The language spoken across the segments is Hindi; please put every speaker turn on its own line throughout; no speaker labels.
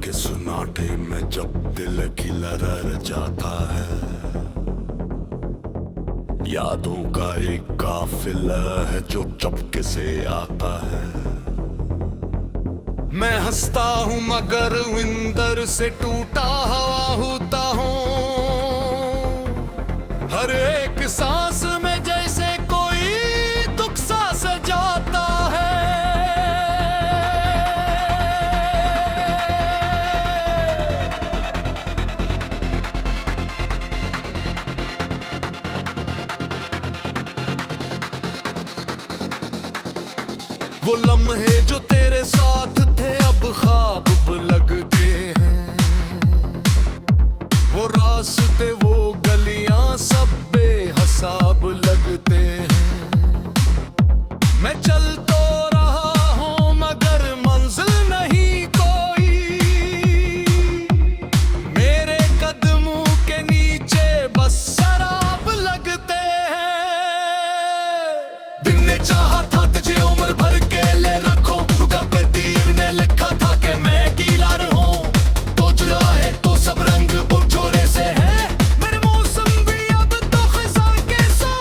के सुनाटे में जब दिल की लहर जाता है, यादों का एक काफिला है जो चपके से आता है। मैं हंसता हूँ मगर विंदर से टूटा हवा होता हूँ। हर एक सांस में जैसे कोई दुख सा सजाता है। वो लम्हे जो तेरे साथ थे अब ख्वाब लगते हैं। वो रास्ते वो गलियां सब बेहिसाब लगते हैं। मैं चल तो रहा हूँ मगर मंजिल नहीं कोई। मेरे कदमों के नीचे बस शराब लगते हैं। दिल ने चाहा था तुझे उम्र भर के ले रखो, रुका पे तीर ने लिखा था कि मैं गीला रहूं। तो जुड़ा है तो सब रंग बुझोरे से है। मेरे मौसम भी अब तो खिजा के सो।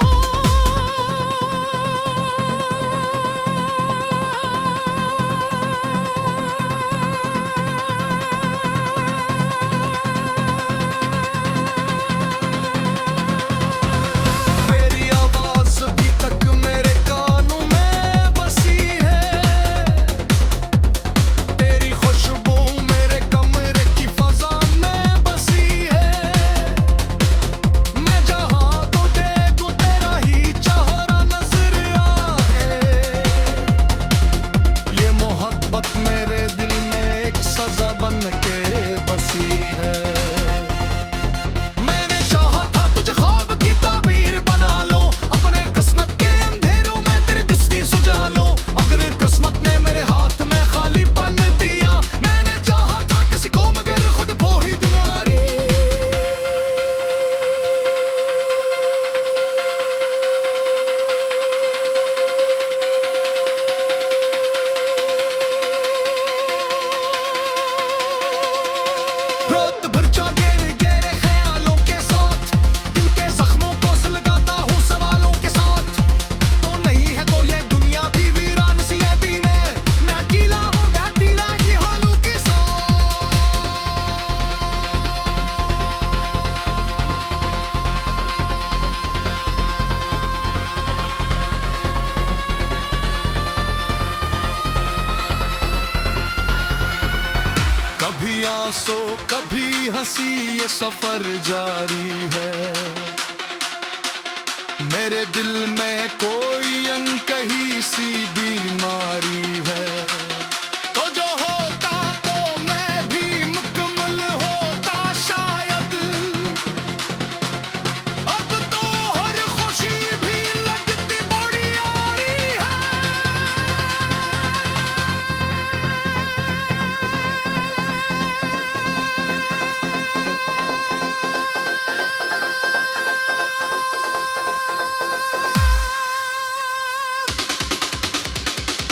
मेरी आवाज अभी तक मेरे कानों में बसी है। तेरी खुशबू मेरे कमरे की फजा में बसी है। मैं जहाँ तो देखूं तेरा ही चेहरा नजर आए। ये मोहब्बत मेरे दिल में एक सजा बन के बसी है। मैंने चाहा था तुझे ख्वाब की ताबीर बना लो। अपने किस्मत के अंधेरों में तेरी दिस्ती सुझा लो। अगर किस्मत ने मेरे हाथ में खाली पन दिया, मैंने चाहा था किसी को मगर खुद वो ही तुम्हारी। रात भर जागे गहरे ख्यालों के साथ, दिल के जख्मों को सुलगाता हूँ सवालों के साथ। तो नहीं है तो ये दुनिया भी वीरान सी है बीने। मैं अकेला हूँ अकेला ही हालों के साथ। कभी आंसू कभी हंसी ये सफर जारी है। मेरे दिल में कोई अनकही सी बीमारी है। तो जो होता तो मैं भी मुकम्मल होता शायद। अब तो हर खुशी भी लगती बड़ी यारी है।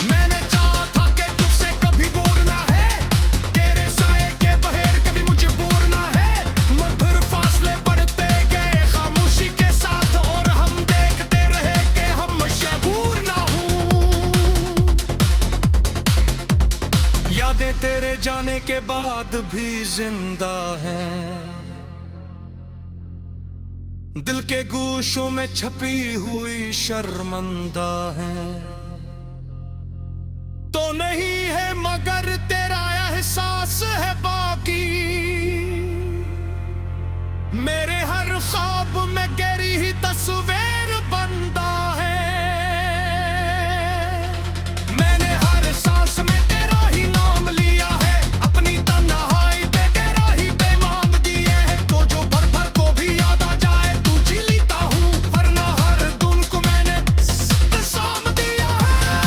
मैंने चाहा था कि तुझसे कभी दूर ना है। तेरे साए के बहेर कभी मुझे दूर ना है। मगर फासले बढ़ते गए खामोशी के साथ, और हम देखते रहे कि हम मशहूर ना हूँ। यादें तेरे जाने के बाद भी जिंदा हैं। दिल के गूशों में छपी हुई शर्मंदा है। तो नहीं है मगर तेरा एहसास है बाकी। मेरे हर ख्वाब में गहरी ही तस्वीर बनता है। मैंने हर सांस में तेरा ही नाम लिया है। अपनी तन्हाई पे तेरा ही पैगाम दिए है। तो जो भर भर को भी याद आ जाए तू जी लेता हूँ, वरना हर धुन को मैंने साम दिया है।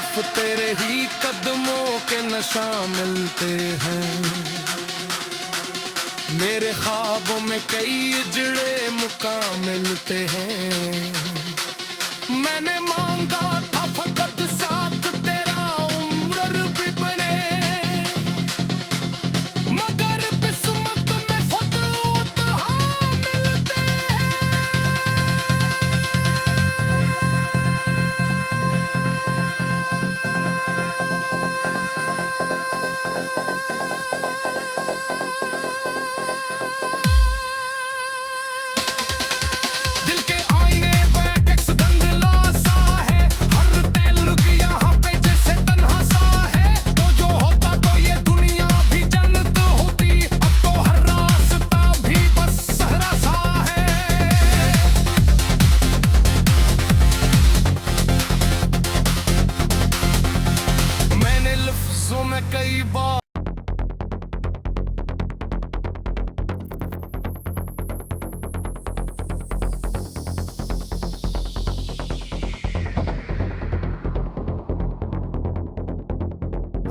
सिर्फ तेरे ही कदमों के नशा मिलते हैं। मेरे ख्वाबों में कई उजड़े मुकाम मिलते हैं। मैंने मांगा था फकत साथ तेरा उम्र भी बने, मगर किस्मत में खुद हाँ मिलते हैं। दिल के आईने पे टैक्स धंधला सा है, हर तेलुग यहाँ पे जैसे तन्हा सा है। तो जो होता तो ये दुनिया भी जन्नत होती, अब तो हर रास्ता भी बस सहरा सा है। मैंने लफ्जों में कई बार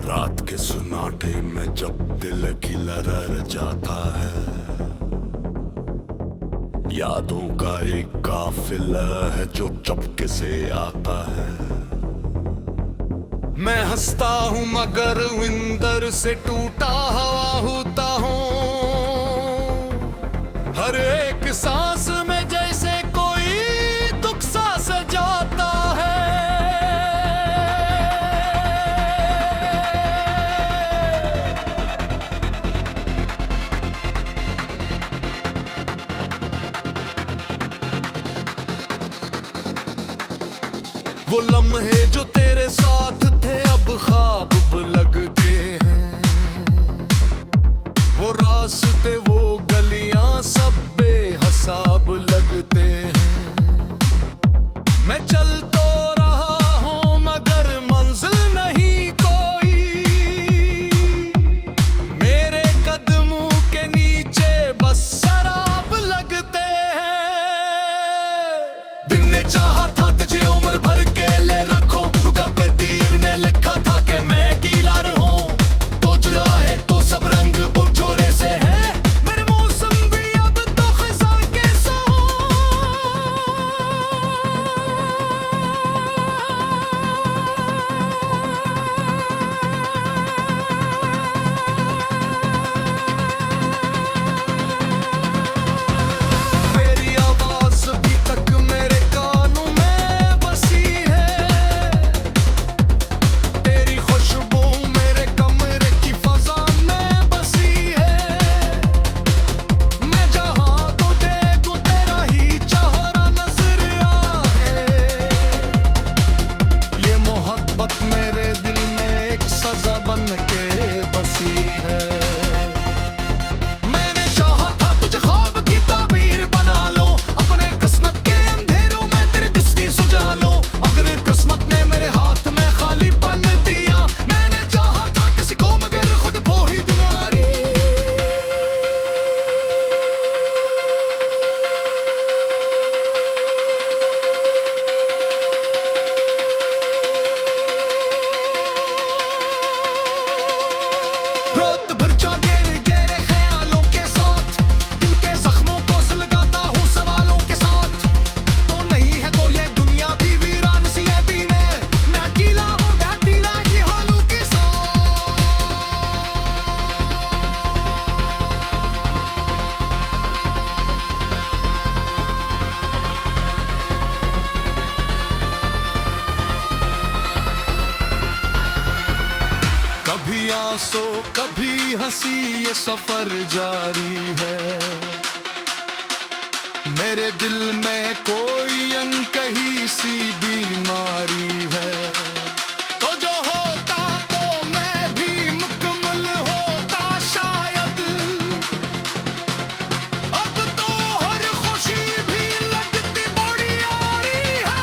रात के सुनाटे में जब दिल की लहर जाता है, यादों का एक काफिला है जो चपके से आता है। मैं हंसता हूँ मगर विंदर से टूटा हवा होता हूँ। हर एक सांस में जैसे कोई दुख सा सजाता है। वो लम्हे जो तेरे साथ थे अब ख्वाब लगते हैं। वो रास्ते वो गलियां सब बेहिसाब लगते हैं। मैं चल तो रहा हूँ मगर मंजिल नहीं कोई। मेरे कदमों के नीचे बस शराब लगते हैं। दिन ने चाहा था तुझे उम्र भर के ले रखो, पे तीर ने लिखा था कि मैं गीला रहूं। तो जुड़ा है तो सब रंग बुझोरे से है, मेरे मौसम भी अब तो खिज़ां के सो। मेरी आवाज अभी तक मेरे कानों में बसी है। तेरी खुशबू मेरे कमरे की फजा में बसी है। मैं जहाँ तो देखूं तेरा ही चेहरा नजर आए। ये मोहब्बत मेरे दिल में एक सजा बन के बसी है। मैंने चाहा था तुझे ख्वाब की ताबीर बना लो, अपने किस्मत के अंधेरों में तेरी दिस्ती सुझा लो। अगर किस्मत ने मेरे हाथ में खाली पन दिया, मैंने चाहा था किसी को मगर खुद वो ही तुम्हारी। रात भर जागे गहरे ख्यालों के साथ, दिल के जख्मों को सुलगाता हूँ सवालों के साथ। तो नहीं है तो ये दुनिया भी वीरान सी है पीने, मैं अकेला हूँ ढाटीला ये हालों के साथ। कभी आंसू कभी हंसी ये सफर जारी है। मेरे दिल में कोई अनकही सी बीमारी है। तो जो होता तो मैं भी मुकम्मल होता शायद। अब तो हर खुशी भी लगती बड़ी यारी है।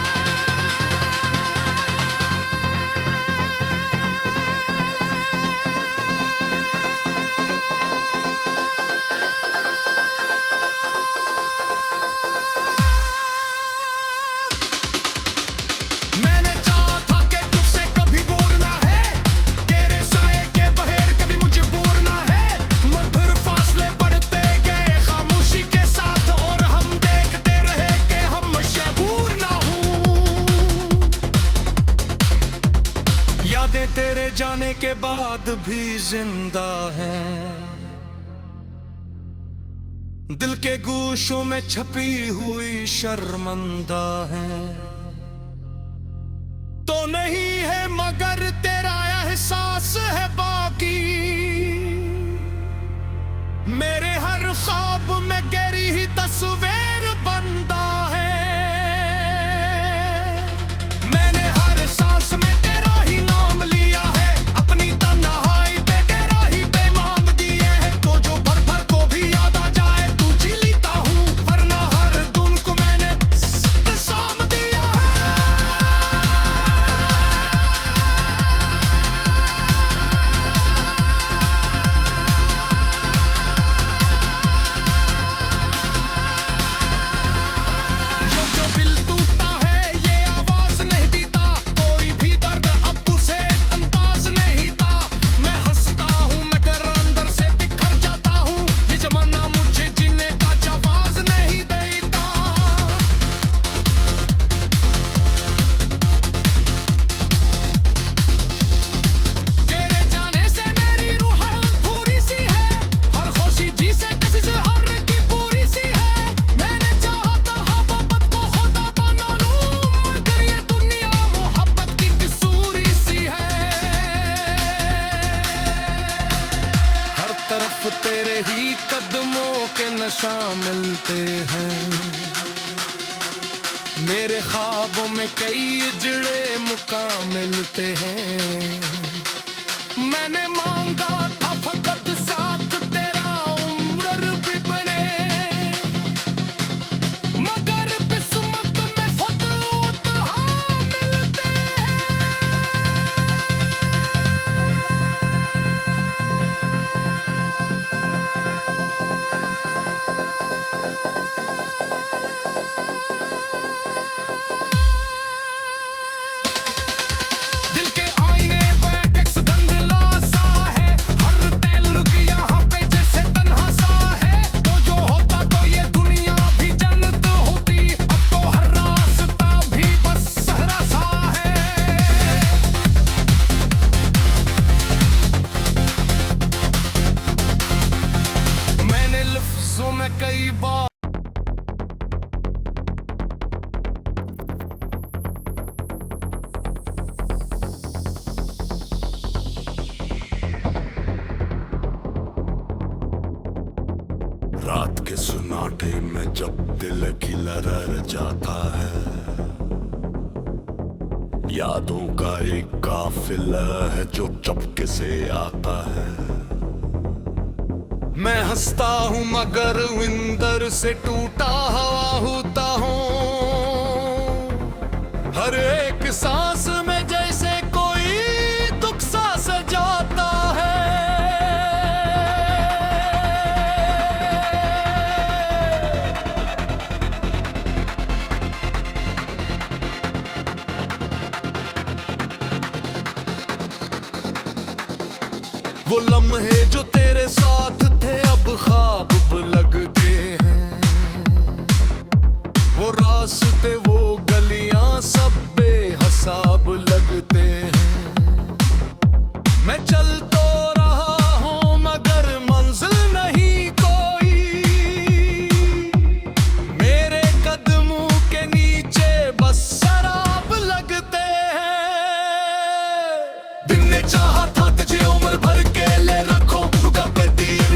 मैं यादें तेरे जाने के बाद भी जिंदा हैं, दिल के गूशों में छपी हुई शर्मंदा है। तो नहीं है मगर तेरा एहसास है बाकी, मेरे हर ख्वाब में गहरी ही तस्वीर बनता है। मैंने हर सांस में तेरा ही नाम लिया है, अपनी तन्हाई पे तेरा ही बेमांग दिए है। तो जो भर भर को भी याद आ जाए तू जी लेता हूँ, वरना हर धुन को मैंने साम दिया है। जो दिल टूटता है ये आवाज नहीं देता, कोई भी दर्द अब तुझे अंदाज नहीं था। मैं हंसता हूँ मगर अंदर से बिखर जाता हूँ, ये जमाना मुझे जीने का जवाब नहीं देता। तेरे जाने से मेरी रूह थोड़ी सी है, हर खुशी जी से किसी से हार की पूरी सी है। मैंने चाहा था मोहब्बत को खुदा बना लूं, मगर ये दुनिया मोहब्बत की कसूरी सी है। हर तरफ तेरे ही कदमों के नशा मिलते हैं, मेरे ख्वाबों में कई उजड़े मुकाम मिलते हैं। मैंने मांगा था फकत साथ तेरा उम्र भी बने, मगर किस्मत में फतूत हाँ मिलते हैं। दिल के आईने पे एक धुंधला सा है, हर ताल्लुक यहाँ पे जैसे तन्हा सा है। तो जो होता तो ये दुनिया भी जन्नत होती, अब तो हर रास्ता भी बस सहरा सा है। मैंने लफ्जों में कई बार रात के सुनाटे में जब दिल की लहर जाता है, यादों का एक काफिला है जो चपके से आता है। मैं हंसता हूँ मगर विंदर से टूटा हवा होता हूँ, हर एक सांस में जैसे कोई दुख सा सजाता है। वो लम्हे जो तेरे साथ थे अब ख्वाब लगते हैं, वो रास्ते वो गलियां सब बेहिसाब लगते हैं। मैं चल तो रहा हूँ मगर मंजिल नहीं कोई, मेरे कदमों के नीचे बस शराब लगते हैं। दिन ने चाहा था तुझे उम्र भर के ले रखो, रुका पे तीर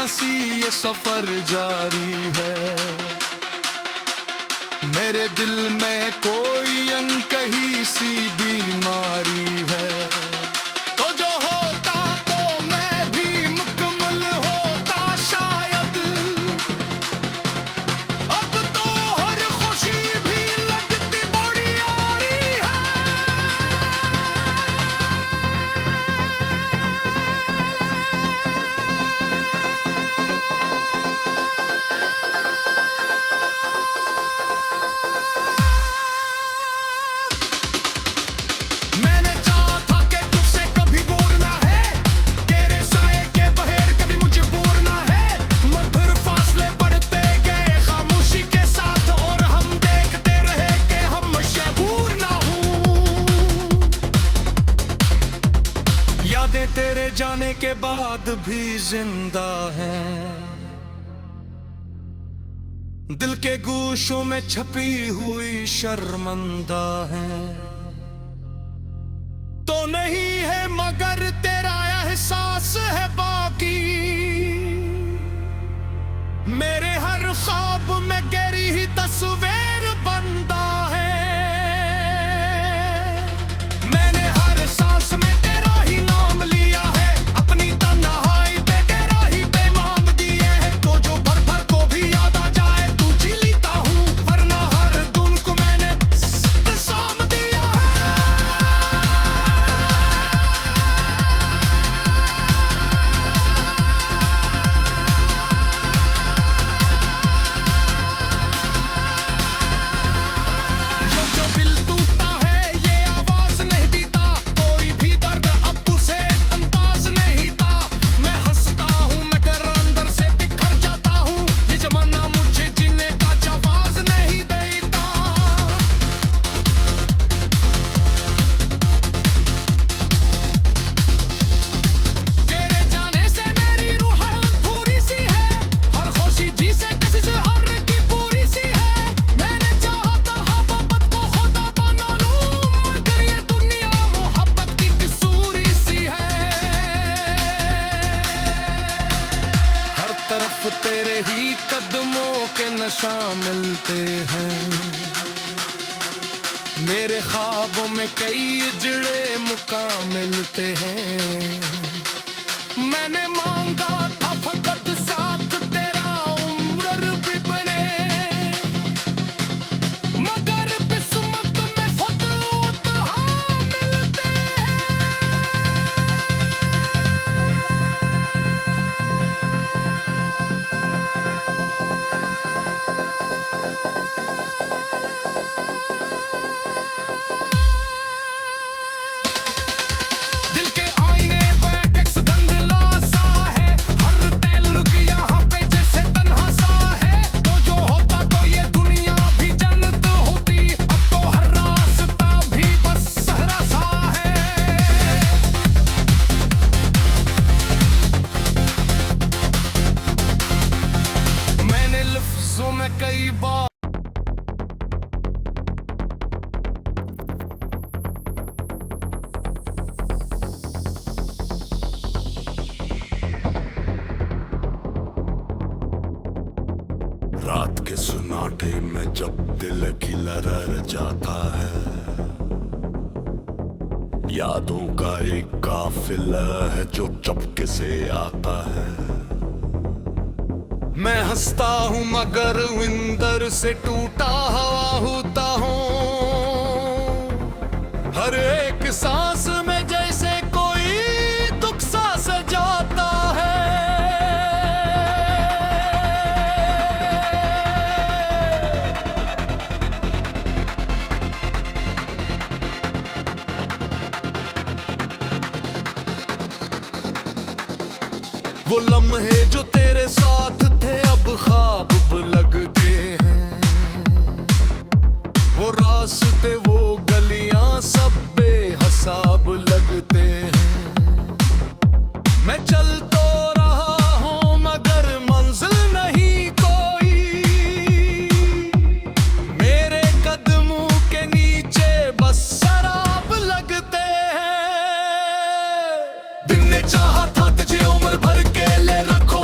हंसी ये सफर जारी है। मेरे दिल में कोई अनकही सी बीमारी है। तो जो होता तो मैं भी मुकम्मल होता शायद। अब तो हर खुशी भी लगती बड़ी यारी है। मैंने चाहा था कि तुझसे कभी दूर ना है, तेरे साए के बहेर कभी मुझे बोर ना है। मधुर फासले बढ़ते गए खामोशी के साथ, और हम देखते रहे कि हम मशहूर ना हूँ। यादें तेरे जाने के बाद भी जिंदा हैं, दिल के गोशों में छपी हुई शर्मंदा है। तो नहीं है मगर तेरा एहसास है बाकी। मेरे हर ख्वाब में गहरी ही तस्वीर बनता है। मैंने हर सांस में तेरा ही नाम लिया है, अपनी तन्हाई पे तेरा ही पैगाम दिए है। तो जो भर भर को भी याद आ जाए तुझे लेता हूँ, वरना हर धुन को मैंने साम दिया है। जो दिल टूटता है ये आवाज नहीं देता, कोई भी दर्द अब उसे अंदाज नहीं था। मैं हंसता हूँ मगर अंदर से बिखर जाता हूँ, ये जमाना मुझे जीने का जवाब नहीं देता। तेरे जाने से मेरी रूह पूरी सी है, हर खुशी जी से किसी से हर की पूरी सी है। मैंने चाहा था मोहब्बत को खुदा बना लूं, मगर ये दुनिया मोहब्बत की कसूरी सी है। हर तरफ तेरे ही कदमों के नशा मिलते हैं, मेरे ख्वाबों में कई उजड़े मुकाम मिलते हैं। मैंने मांगा था फकत साथ तेरा उम्र भी बने, मगर किस्मत में खुद हाँ मिलते हैं। दिल के आईने पे टैक्स धंधला सा है, हर ताल्लुक यहाँ पे जैसे तन्हा सा है। तो जो होता तो ये दुनिया भी जन्नत होती, अब तो हर रास्ता भी बस सहरा सा है। मैंने लफ्जों में कई बार रात के सुनाटे में जब दिल की लहर जाता है, यादों का एक काफिला है जो चपके से आता है। मैं हंसता हूँ मगर विंदर से टूटा हवा होता हूँ, हर एक सांस में जैसे कोई दुख सा सजाता है। वो लम्हे जो तेरे साथ थे अब ख्वाब लगते हैं, वो रास्ते वो गलियां सब बेहिसाब लगते हैं। मैं चल तो रहा हूँ मगर मंजिल नहीं कोई, मेरे कदमों के नीचे बस शराब लगते हैं। दिन ने चाहा था तुझे उम्र भर के ले रखो,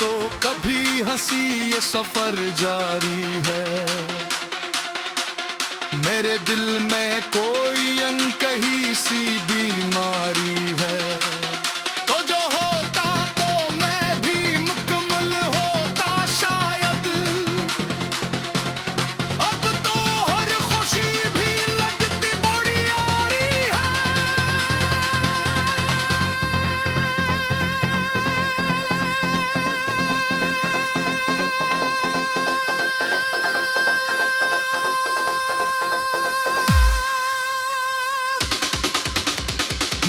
हंसो कभी हंसी, ये सफर जारी है। मेरे दिल में कोई अनकही सी बीमारी है। तो जो होता तो मैं भी मुकम्मल होता शायद। अब तो हर खुशी भी लगती बड़ी यारी है।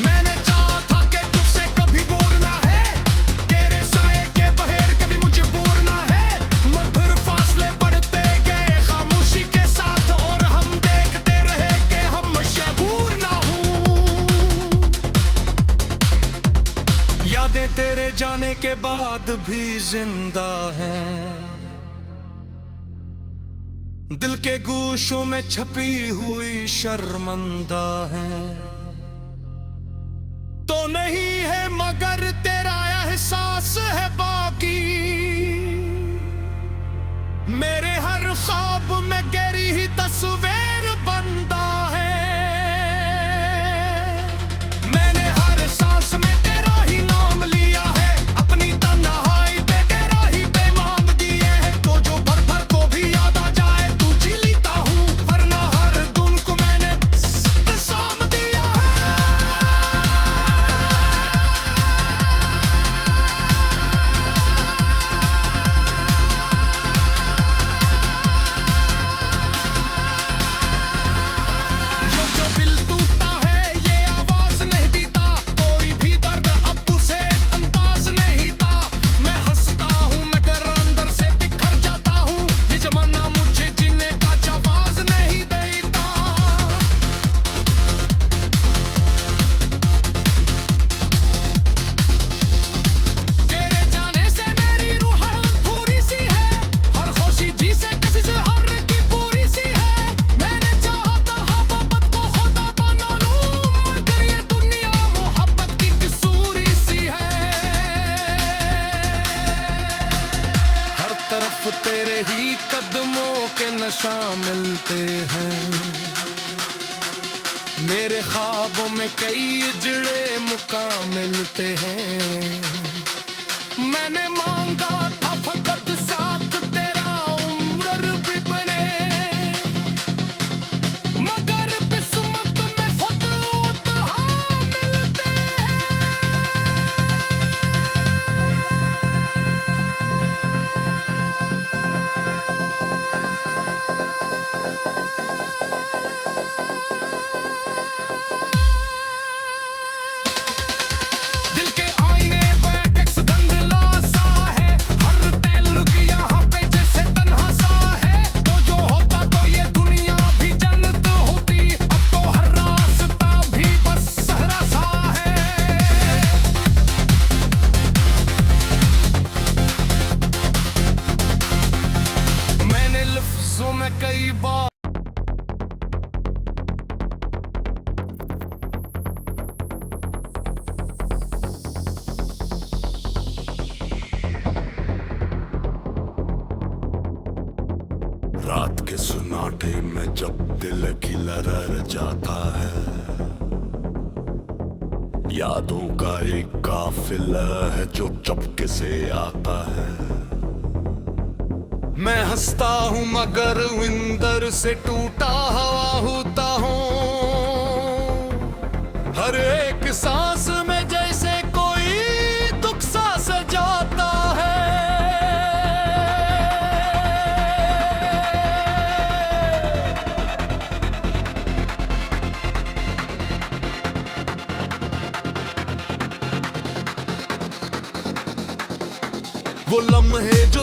मैंने चाहा था कि तुझसे कभी दूर ना है, तेरे साए के बहेर कभी मुझे दूर ना है। मधुर फासले बढ़ते गए खामोशी के साथ, और हम देखते रहे कि हम मशहूर ना हूँ। यादें तेरे जाने के बाद भी जिंदा हैं, दिल के गूशों में छपी हुई शर्मंदा है। तो नहीं है मगर तेरा एहसास है बाकी, मेरे हर ख्वाब में गहरी ही तस्वीर बनता है। मैंने हर सांस में तेरा ही नाम लिया है, अपनी तन्हाई पे तेरा ही पैगाम दिए है। तो जो भर भर को भी याद आ जाए तू जी लेता हूँ, वरना हर धुन को मैंने साम दिया है। जो दिल टूटता है ये आवाज नहीं देता, कोई भी दर्द अब उसे अंदाज नहीं था। मैं हंसता हूँ मगर अंदर से बिखर जाता हूँ, ये जमाना मुझे जीने का जवाब नहीं देता। तेरे जाने से मेरी रूह पूरी सी है, हर खुशी जी से किसी से हर की पूरी सी है। मैंने चाहा था मोहब्बत को खुदा बना लूं, मगर ये दुनिया मोहब्बत की कसूरी सी है। हर तरफ तेरे ही कदमों के नशा मिलते हैं, मेरे ख्वाबों में कई उजड़े मुकाम मिलते हैं। मैंने मांगा था फकत साथ तेरा उम्र भी बने, मगर किस्मत में खुद उतहा मिलते हैं। दिल के आईने पे टैक्स धंधला सा है, हर ताल्लुक यहाँ पे जैसे तन्हा सा है। तो जो होता तो ये दुनिया भी जन्नत होती, अब तो हर रास्ता भी बस सहरा सा है। मैंने लफ्जों में कई बार रात के सुनाटे में जब दिल की लहर जाता है, यादों का एक काफिला है जो चपके से आता है। मैं हंसता हूँ मगर विंदर से टूटा हवा होता हूँ, हर एक सांस में जैसे कोई दुख सा सजाता है। वो लम्हे जो